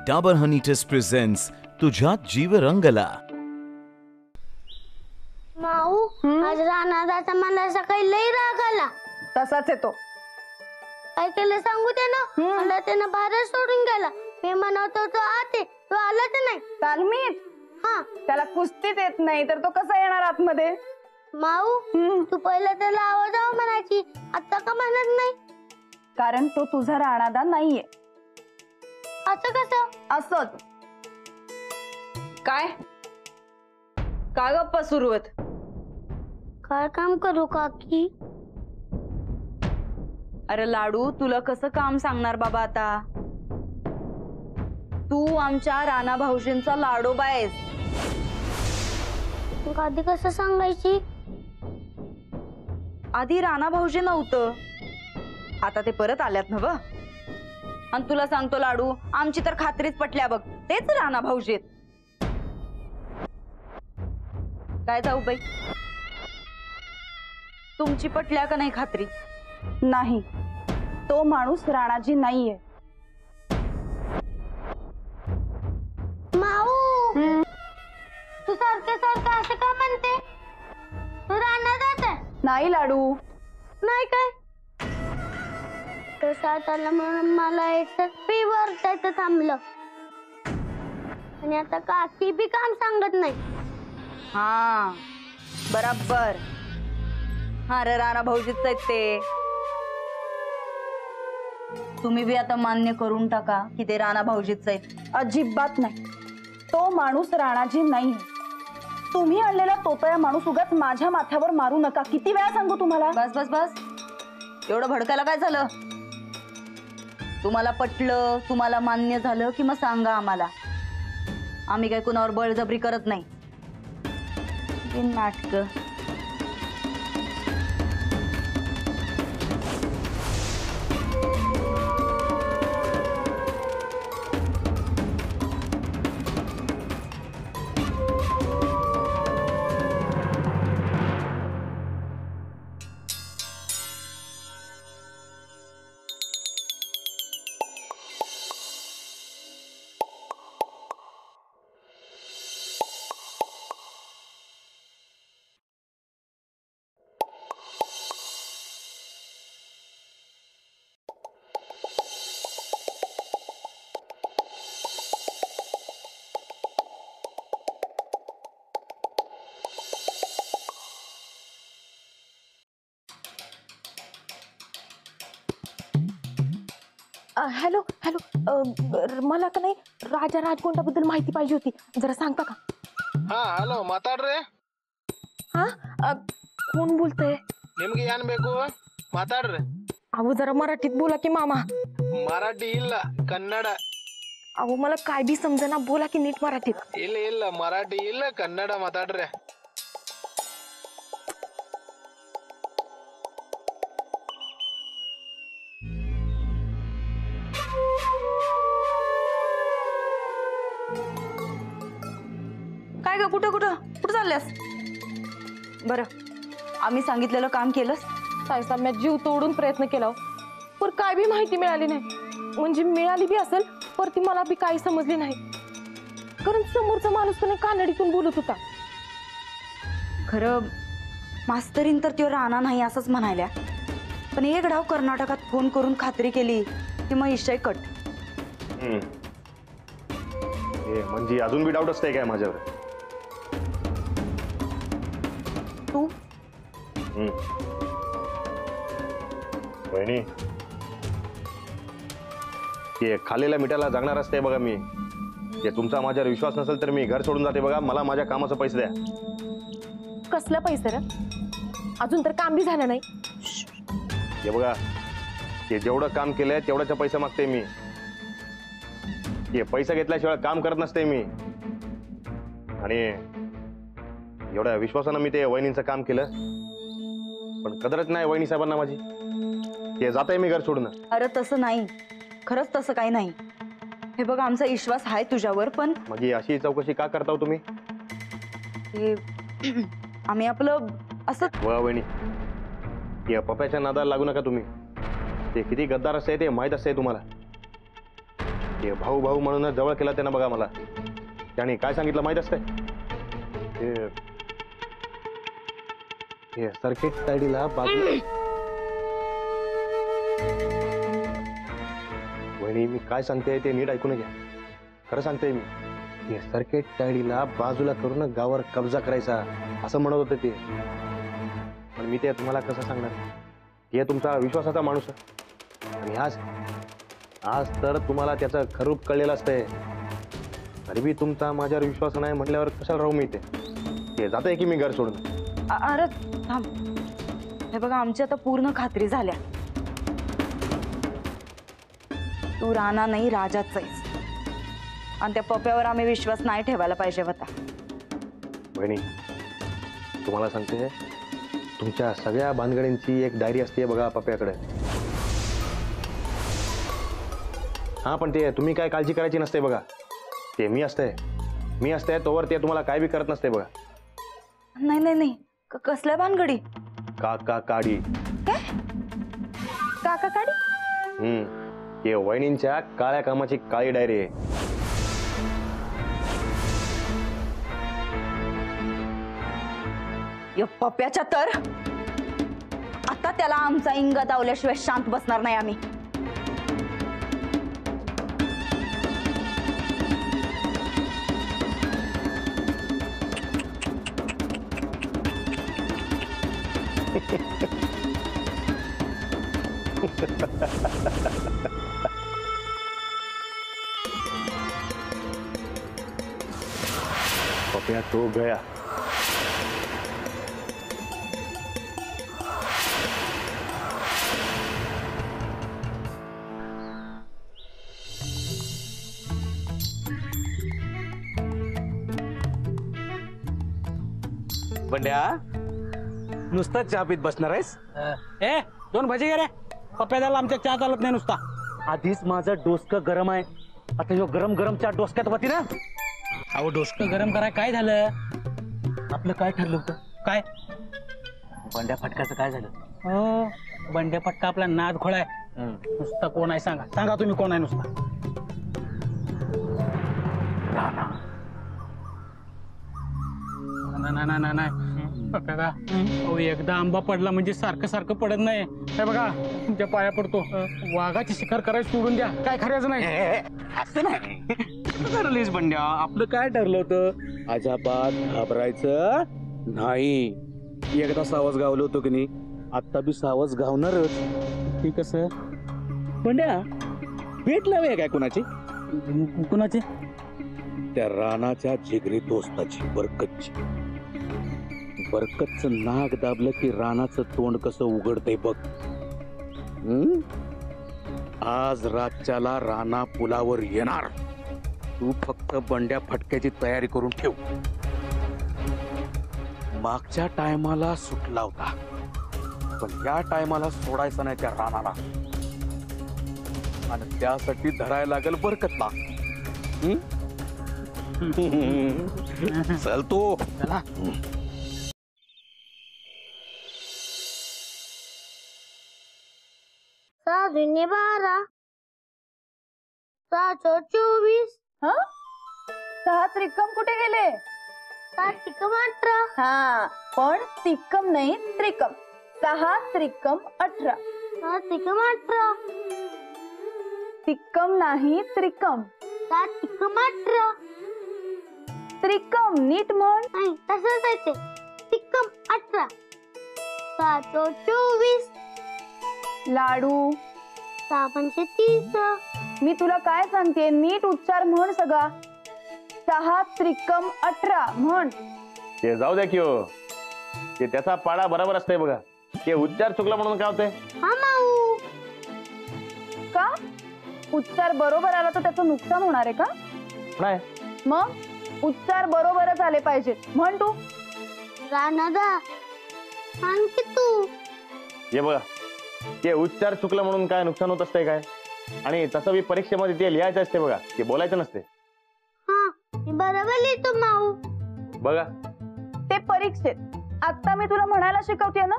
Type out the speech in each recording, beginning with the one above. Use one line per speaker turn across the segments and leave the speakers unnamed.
डाबर हनी taste presents तुझ्यात जीव रंगला.
माऊ आज रानात आता मला सकाळी लई राग आला.
तसाच येतो.
काय केलं सांगू त्यानं? मला त्यानं बाहेर सोडून गेला. मी म्हणत होतो आते तो आलाच नाही.
तालमीत
हा
त्याला कुस्तीत येत नाही तर तो कसा येणार आतमध्ये?
माऊ तू पहिला त्याला आवाज म्हणायची, आता का म्हणत नाही?
कारण तो तुझा राणादा नाहीये.
असं कसं?
असंच. काय का गप्पा सुरू आहेत?
काय काम करू काकी?
अरे लाडू, तुला कसं काम सांगणार बाबा आता? तू आमच्या राणा भाऊजींचा लाडोबा आहेस.
आधी कसं सांगायची?
आधी राणा भाऊजी नव्हतं, आता ते परत आल्यात ना व. आणि तुला सांगतो लाडू, आमची तर खात्रीच पटल्या बघ, तेच राणा भाऊजी आहेत. काय जाऊ बाई, तुमची पटल्या का नाही खात्री? नाही, तो माणूस राणाजी नाहीये.
माऊ तू सारखे सारखं असं का म्हणते? तू रानात आहे?
नाही लाडू.
नाही काय? तो साथ आला म्हणून मला एकच पीवर त्याचं थांबलं. आणि आता काकी बी काम सांगत नाही.
हा बराबर. हा रे, राणा भाऊजीच आहेत ते. तुम्ही बी आता मान्य करून टाका की ते राणा भाऊजीच आहेत. अजिबात नाही, तो माणूस राणाजी नाही. तुम्ही आणलेला तोतया माणूस उगाच माझ्या माथ्यावर मारू नका. किती वेळा सांगू तुम्हाला? बस बस बस, एवढं भडकायला काय झालं? तुम्हाला पटलं, तुम्हाला मान्य झालं की मग सांगा आम्हाला. आम्ही काय कुणावर बळजबरी करत नाही. नाटक.
हॅलो हॅलो, मला का नाही राजा राजकोंडाबद्दल माहिती पाहिजे होती, जरा सांगता का?
ಹಾ ಹಲೋ ಮಾತಾಡ್ರಿ.
हा कोण बोलतंय?
ನಿಮ್ಗೆ ಏನ್ ಬೇಕು ಮಾತಾಡ್ರಿ.
अहो जरा मराठीत बोला की मामा.
ಮರಾಠಿ ಇಲ್ಲ ಕನ್ನಡ.
अहो मला काय बी समजेना, बोला की नीट मराठीत.
ಇಲ್ಲ ಇಲ್ಲ ಮರಾಠಿ ಇಲ್ಲ ಕನ್ನಡ ಮಾತಾಡ್ರಿ.
काय ग, कुठं कुठं कुठं चालल्यास? बरं, आम्ही सांगितलेलं काम केलंस?
सायसाम्यात जीव तोडून प्रयत्न केला, पण काय बी माहिती मिळाली नाही. म्हणजे मिळाली बी असेल पर ती मला बी काही समजली नाही, कारण समोरचा माणूस पण कानडीतून बोलत होता.
खरं मास्तरीन तर तो राणा नाही असंच म्हणाल्या, पण एक डाव कर्नाटकात फोन करून खात्री केली की मग इशय कट.
म्हणजे अजून बी डाऊट असतंय काय माझ्यावर?
तू
वहिनी, ते खाल्लेल्या मिठाला जगणार असते बघा मी. ते तुमचा माझ्यावर विश्वास नसेल तर मी घर सोडून जाते बघा. मला माझ्या कामाचं पैसे द्या.
कसलं पैसे रे? अजून तर काम बी झालं नाही.
हे बघा, ते जेवढं काम केलंय तेवढ्याचा पैसा मागते मी. ते पैसा घेतल्याशिवाय काम करत नसते मी. आणि एवढ्या विश्वासानं मी ते वहिनींचं काम केलं, पण कदरच नाही वहिनी साहेबांना माझी. ते जात आहे मी घर सोडून.
अरे तसं नाही, खरंच तसं काही नाही. हे बघ, आमचा विश्वास आहे तुझ्यावर, पण
मग अशी चौकशी का करता तुम्ही?
आम्ही आपलं असं.
वा वहिनी, या पप्याच्या नादाला लागू नका तुम्ही. ते किती गद्दार असते ते माहीत असते तुम्हाला. ते भाऊ भाऊ म्हणून जवळ केला त्यानं बघा मला. त्याने काय सांगितलं माहित असतंय? हे सर्किट तायडीला बाजू. वहिनी मी काय सांगते ते नीट ऐकून घ्या. खरं सांगते मी. हे सर्किट तायडीला बाजूला करून गावावर कब्जा करायचा असं म्हणत होते ते. पण मी ते तुम्हाला कसं सांगणार? हे तुमचा विश्वासाचा माणूस आहे. आणि आज तर तुम्हाला त्याचं खरूप कळलेलं असतंय. तरी बी तुमचा माझ्यावर विश्वास नाही म्हटल्यावर कशाला राहू मी ते जात आहे की मी घर सोडून.
अरे थांब, हे बघा आमची आता पूर्ण खात्री झाल्या. तू राणा नाही राजाच आहेस. आणि त्या पप्यावर आम्ही विश्वास नाही ठेवायला पाहिजे होता.
बहिणी तुम्हाला सांगते, तुमच्या सगळ्या भानगडींची एक डायरी असते बघा पप्याकडे. हा पण ते तुम्ही काय काळजी करायची नसते बघा. ते मी असते तोवर ते तुम्हाला काय बी करत नसते बघा.
नाही नाही नाही, कसल्या भानगडी?
काका काडी.
काय काका काडी?
ते वहिनींच्या काळ्या कामाची काळी डायरी आहे.
या पप्याच्या तर आता त्याला आमचा इंग दावल्याशिवाय शांत बसणार नाही आम्ही.
पप्या तो गया.
बंड्या नुसता चहा पीत बसणार आहेस?
ए 2 भजी घे रे. पप्प्याला आमच्या चहा चालत नाही नुसता.
आधीच माझं डोसकं गरम आहे. आता ह्यो गरम गरम चहा डोसक्यात होती ना.
अहो डोसकं गरम कराय काय झालं?
आपलं काय ठरलं होतं?
काय?
बंड्या फटकाचं काय झालं?
हो बंड्या पट्टा आपला नाद खोळाय. नुसता कोण आहे सांगा. सांगा तुम्ही कोण आहे नुसता? नाही पप्प्याला अहो एकदा आंबा पडला म्हणजे सारखं सारखं पडत नाही. हे बघा तुमच्या पाया पडतो. वाघाची शिकार करायला सोडून द्या. काय खऱ्याचं नाही.
असं नाही ठरलीस बंड्या. आपलं काय ठरलं होतं? अजाबात घाबरायचं नाही. एकदा सावज गावलं होतं की नाही, आता बी सावज गावणारच.
ते कसं?
बंड्या भेट लावे काय कोणाची?
कुणाचे?
त्या रानाच्या जिगरी दोस्ताची, बरकतची. बरकतचं नाक दाबलं की रानाचं तोंड कसं उघडतंय बघ. आज रातच्याला राणा पुलावर येणार. तू फक्त बंड्या फटक्याची तयारी करून ठेव. मागच्या टायमाला सुटला होता, पण या टायमाला सोडायचा नाही त्या रानाला. आणि त्यासाठी धरायला लागेल बरकतला. चल तू.
चला.
साधूने 12 7 24.
6 त्रिकम कुठे गेले?
7 त्रिकम 18.
हा पण त्रिकम नाही त्रिकम. 6 त्रिकम 18.
7 त्रिकम 18.
त्रिकम नाही त्रिकम.
7 त्रिकम 18.
त्रिकम नीट म्हण.
नाही तसंच आहे ते. त्रिकम 18. 7 24.
लाडू
6 पंचे 30.
मी तुला काय सांगते, नीट उच्चार म्हण सगळा. 6 त्रिकम 18 म्हण.
ते जाऊ द्या की हो. ते त्याचा पाडा बरोबर असतंय बघा. ते उच्चार चुकला म्हणून काय होतंय?
हा माऊ.
का उच्चार बरोबर आला तर त्याचं नुकसान होणार आहे का?
नाही.
मग उच्चार बरोबरच आले पाहिजेत. म्हण तू.
राणादा सांग की तू.
हे बघा, ते उच्चार चुकलं म्हणून काय नुकसान होत असतंय काय? आणि तसं बी परीक्षेमध्ये ते लिहायचं असते बघा, ते बोलायचं नसते.
हा मी बरोबर लिहितो माऊ.
बघा
ते परीक्षेत. आता मी तुला म्हणायला शिकवते ना,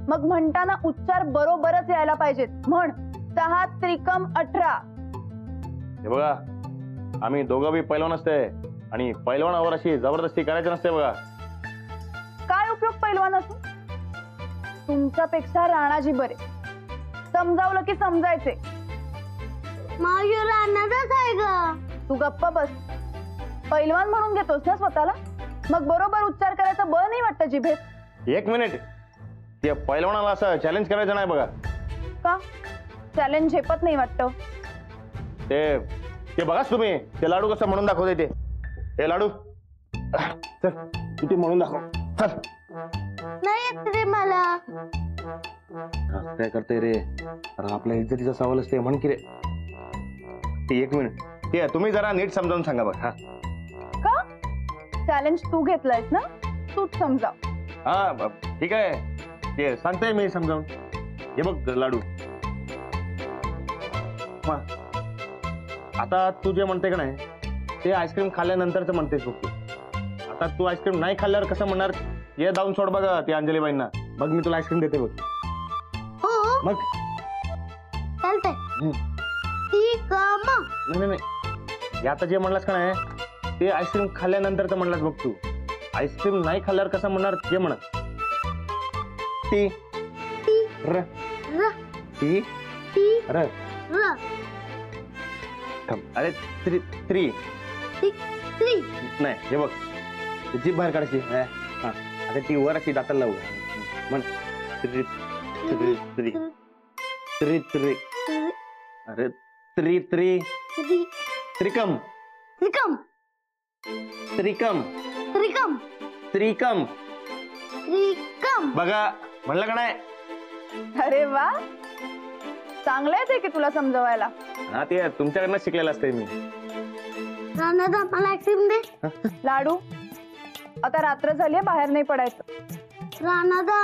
मग म्हणताना उच्चार बरोबरच यायला पाहिजेत. म्हण 6 त्रिकम 18.
हे बघा आम्ही दोघं बी पैलवान असते आणि पैलवानावर अशी जबरदस्ती करायची नसते बघा.
काय उपयोग पैलवान असून? तुमच्यापेक्षा राणाजी बरे. समजावलं की समजायचे.
मावशी रानातच आहे ग.
तू गप्प बस. पैलवान म्हणून घेतोस ना स्वतःला, मग बरोबर उच्चार करायचा बळ नाही वाटत जिभेत?
1 मिनिट, ते पैलवानाला असं चॅलेंज करायचं नाही बघा.
का चॅलेंज झेपत नाही वाटत?
ते बघाच तुम्ही ते लाडू कसं म्हणून दाखवते ते. हे लाडू चल किती म्हणून दाखव. चल
नाही येत रे मला.
काय करते रे, अरे आपल्या इज्जतीचा सवाल असते म्हण की रे. ते 1 मिनिट, ते तुम्ही जरा नीट समजावून सांगा बघ. हा
का चॅलेंज तू घेतलायस ना, तूच समजाव.
हा ठीक आहे, ते सांगताय मी समजावून. हे बघ लाडू, आता तू जे म्हणते का नाही ते आईस्क्रीम खाल्ल्यानंतरच म्हणतेस बघ तू. आता तू आईस्क्रीम नाही खाल्ल्यावर कसं म्हणणार? ये जाऊन सोड बघा ते अंजलीबाईंना, मग मी तुला आईस्क्रीम देते बघ.
हो
मग
चालतंय. ठीक मग.
नाही नाही, हे आता जे म्हणलास का नाही ते आईस्क्रीम खाल्ल्यानंतर तर म्हणलास बघ तू. आईस्क्रीम नाही खाल्ल्यावर कसं म्हणणार ते म्हणा. ती र
र
ती
ती
र
र
थांब. अरे त्री त्री
ती ती
नाही, हे बघ जीभ बाहेर काढायची. हा आता ती वर अशी दाताला लावू म्हण. त्री त्री त्री त्री त्री अरे त्री त्री
ती
त्रिकम
त्रिकम
त्रिकम
त्रिकम
त्रिकम
त्रिकम.
बघा म्हणलं का नाही?
अरे वा, चांगलंय ते की तुला समजवायला.
हा ते तुमच्याकडनं शिकलेलं असतंय मी.
रानात मला आईस्क्रीम दे.
लाडू, आता रात्र झालीये, बाहेर नाही पडायचं.
रानादा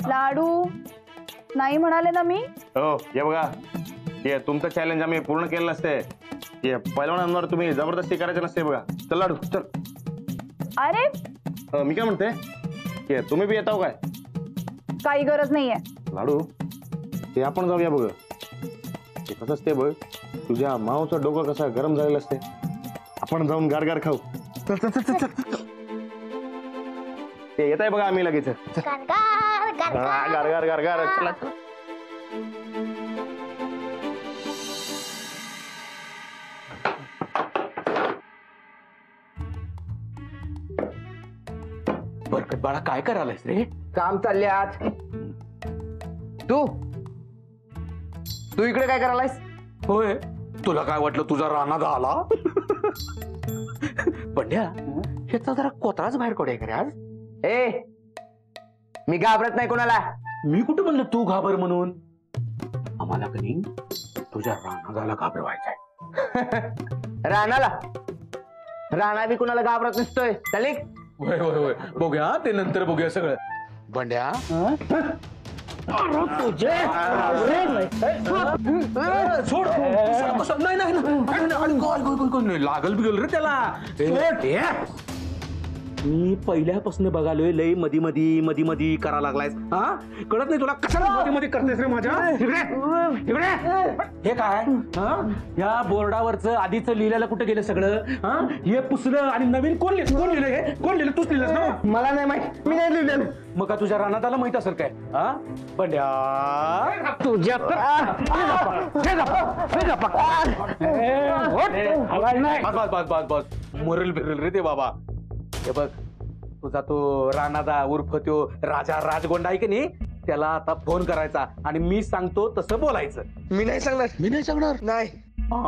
लाडू नाही म्हणाले ना मी.
हो हे बघा, ते तुमचं चॅलेंज आम्ही पूर्ण केलं नसते. ते पैलवानांवर तुम्ही जबरदस्ती करायचं नसते बघा. चल लाडू चल.
अरे
मी काय म्हणते, ते तुम्ही बी येताव काय?
काही गरज नाहीये.
लाडू ते आपण जाऊया बघ. ते कसं असते बघ, तुझ्या मावचं डोकं कसं गरम झालेलं असते. आपण जाऊन गारगार खाऊ. चल चल चल चल चल. ते येत आहे बघा आम्ही लगेच.
गारगार गारगार.
गारगार गारगार चला.
बरकत बाळा काय करायलायस रे?
काम चालले आज. तू तू इकडे काय करायलायस?
होय, तुला काय वाटलं तुझा राणा आला? बंड्या, ह्याचा जरा कोतराच बाहेर काढूया का रे आज?
ए मी घाबरत नाही कोणाला.
मी कुठं म्हणलं तू घाबर म्हणून? आम्हाला कधी तुझ्या राणाला घाबरवायचंय.
राणाला? राणा बी कोणाला घाबरत नसतोय. चालेल
होय होय होय, बघूया ते नंतर बघूया सगळं. बंड्या सोड. नाही नाही लागल बिगल रे त्याला. मी पहिल्यापासून बघालोय लय मधी मधी मधी मधी करा लागलायस. हा कळत नाही तुला कशाला मधी मधी करतेस रे माझ्या? इकडे हे काय? हा या बोर्डावरचं आधीच लिहिलेलं कुठे गेलं सगळं? हा हे पुसलं आणि नवीन कोण लिहिलं? हे कोण लिहिलं? तूच लिहिलंस ना?
मला नाही माहित, मी नाही लिहिलेलं.
मग का तुझ्या रानाताला माहित असेल काय? हा बंड्या
तुझ्या
बस बस बस बस मरल बिरल रे ते बाबा. हे बघ, तुझा तो राणादा उर्फ तो राजा राजगोंडा आहे की नाही, त्याला आता फोन करायचा आणि मी सांगतो तसं बोलायचं.
मी नाही सांगणार.
मी नाही सांगणार.
नाही.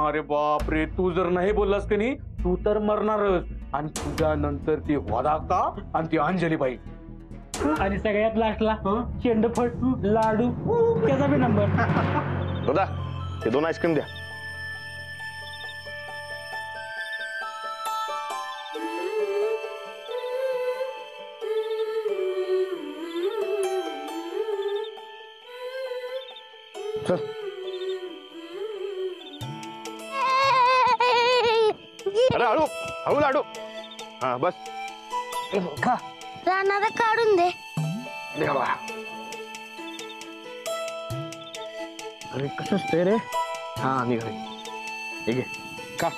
अरे बाप रे, तू जर नाही बोललास की नाही तू तर मरणारच. आणि तुझ्या नंतर ती वदाका आणि ती अंजलीबाई
आणि सगळ्यात लास्टला शेंडफट लाडू त्याचा बी नंबर.
दादा ते 2 आईस्क्रीम द्या. चल. अरे हळू हळू लाडू. हा बस. खा.
रानादा काढून दे.
देवा. अरे कसं असतंय रे? हा निघाले. ठीक आहे.
खा.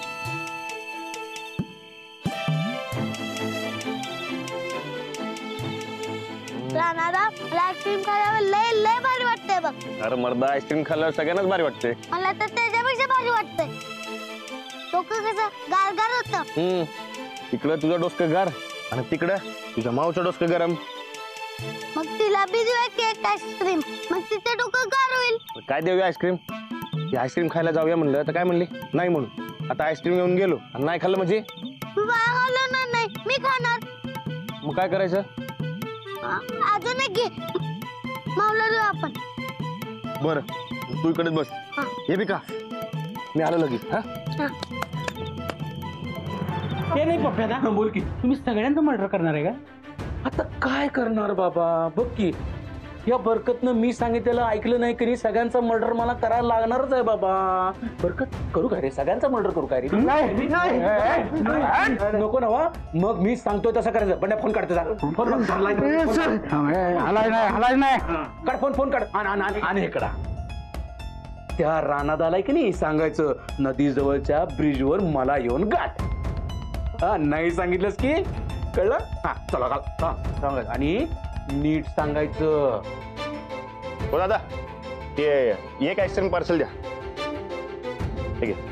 राणादा मला आईस्क्रीम खायला लय लय भारी वाटतंय बघ.
अरे मर्दा आईस्क्रीम खाल्ल्यावर सगळ्यांनाच भारी वाटते.
मला तर त्याच्यापेक्षा भारी वाटतंय. डोकं कसं गारगार होतं.
इकडं तुझं डोसकं गार आणि तिकडं तुझ्या मावचं डोसकं गरम.
मग तिला बी देऊया केक आईस्क्रीम. मग तिचं डोकं गार होईल.
काय देऊया आईस्क्रीम? ती आईस्क्रीम खायला जाऊया म्हणलं तर काय म्हणली नाही म्हणून. आता आईस्क्रीम घेऊन गेलो आणि नाही खाल्लं म्हणजे
तू बाळा घालवणार नाही, मी खाणार.
मग काय करायचं?
अजून एक घे. मावला देऊ आपण.
बरं तू इकडेच बस.
हा.
हे बी का मी आलो लगेच. हा
ते नाही पप्प्या बोल की तुम्ही सगळ्यांचं मर्डर करणार आहे का?
आता काय करणार बाबा, बघ की या बरकतनं मी सांगितलेलं ऐकलं नाही की सगळ्यांचा मर्डर मला करायला लागणारच आहे बाबा. बरकत करू काय रे, सगळ्यांचा मर्डर करू काय रे? नको ना वा, मग मी सांगतोय तसं करायचं. बंड्या फोन काढते जा. फोन
हलाय नाही
काढ फोन, फोन काढ आणि हे करा. त्या रानादाला की नाही सांगायचं नदी जवळच्या ब्रिजवर मला येऊन गाठ. हा नाही सांगितलंस की कळलं. हा चला घाल. हा सांगायचं आणि नीट सांगायचं.
हो दादा ते एक आईस्क्रीम पार्सल द्या. ठीक आहे.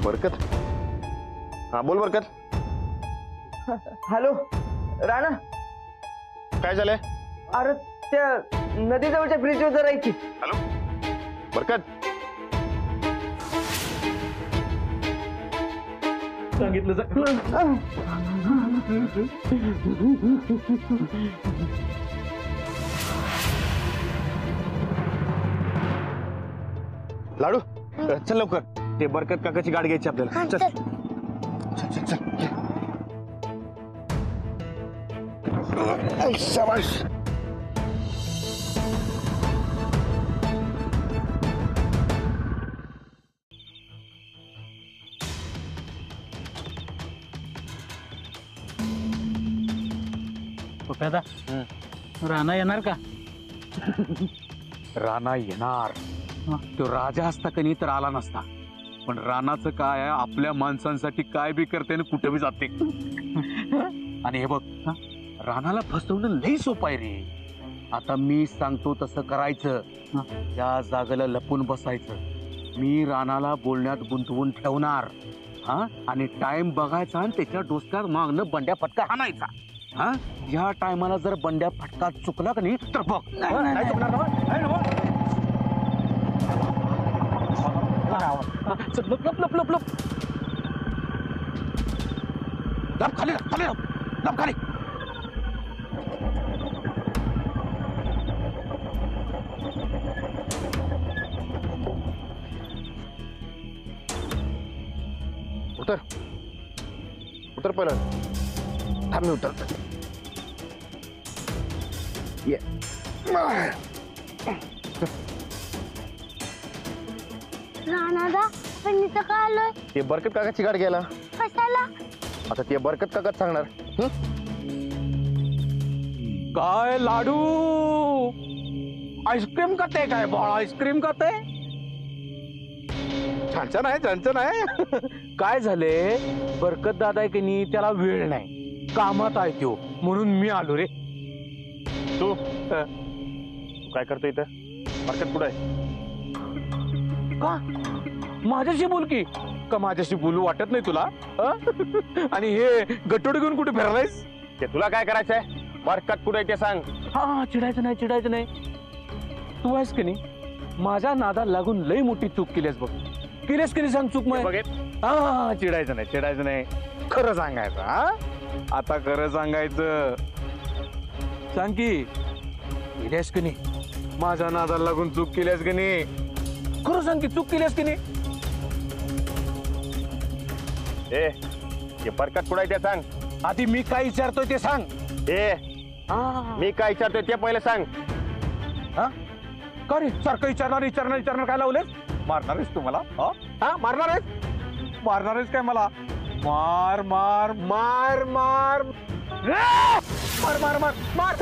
बरकत. हा बोल बरकत.
हॅलो राणा,
काय झालंय?
अरे त्या नदीजवळच्या ब्रिजवर जरा ऐक की.
हॅलो बरकत.
सांगितलं
लाडू चल लवकर. ते बरकत काकाची गाडी घ्यायची आपल्याला.
हा,
चल
चल.
चल चल चल. शाबाश.
पप्प्या राणा येणार का?
राणा येणार. तो राजा असता का नाही तर आला नसता. पण रानाचं काय आहे, आपल्या माणसांसाठी काय बी करते आणि कुठे बी जाते. आणि हे बघ रानाला फसवणं लई सोपं आहे रे. आता मी सांगतो तसं करायचं. त्या जागेला लपून बसायचं. मी रानाला बोलण्यात गुंतवून ठेवणार. हा आणि टाइम बघायचा आणि त्याच्या डोसक्यात मागणं बंड्या फटका हाणायचा. हा या टायमाला जर बंड्या फटका चुकला का नाही तर बघ नाही चुकणार ना. नाही ना? चल, लप लप लप लप लप लप खाली लप, खाली लप, लप खाली.
उतर उतर पहिलं. थांब मी उतरतो. ये.
राणादा पण इथं का आलोय?
ते बरकत काकाची गाडी घ्यायला.
कशाला?
आता ते बरकत काकाच सांगणार.
काय लाडू आईस्क्रीम खाते काय बाळ? आईस्क्रीम खाते? छान छान आहे, छान छान आहे. काय झाले बरकत दादा आहे की नाही, त्याला वेळ नाही, कामात आहे तो, म्हणून मी आलो रे.
तू काय करतो इथं? बरकत कुठं आहे?
का माझ्याशी बोल की. का माझ्याशी बोलू वाटत नाही तुला? आणि हे गटोड घेऊन कुठे फिरलायस?
ते तुला काय करायचंय? बरकत कुठे आहे ते सांग.
हा चिडायचं नाही, चिडायचं नाही. तू आहेस की नाही माझ्या नादाला लागून लई मोठी चूक केलीस बघ. केलीस की नाही सांग चूक मग. हा चिडायचं नाही, चिडायचं नाही, खरं सांगायचं. हा आता खरं सांगायचं. सांग की केलीस की नाही माझ्या नादाला लागून चूक केलीस की नाही? खरं सांग की चूक केलीस की नाही?
ए ते बरकत कुठे आहे ते सांग.
आधी मी काय विचारतोय ते सांग.
ए मी काय विचारतोय ते पहिले सांग.
हा का रे सारखं विचारणार काय लावलेस? मारणार आहेस तू मला? हा मारणार आहेस? मारणार आहेस काय मला? मार मार मार मार मार मार मार मार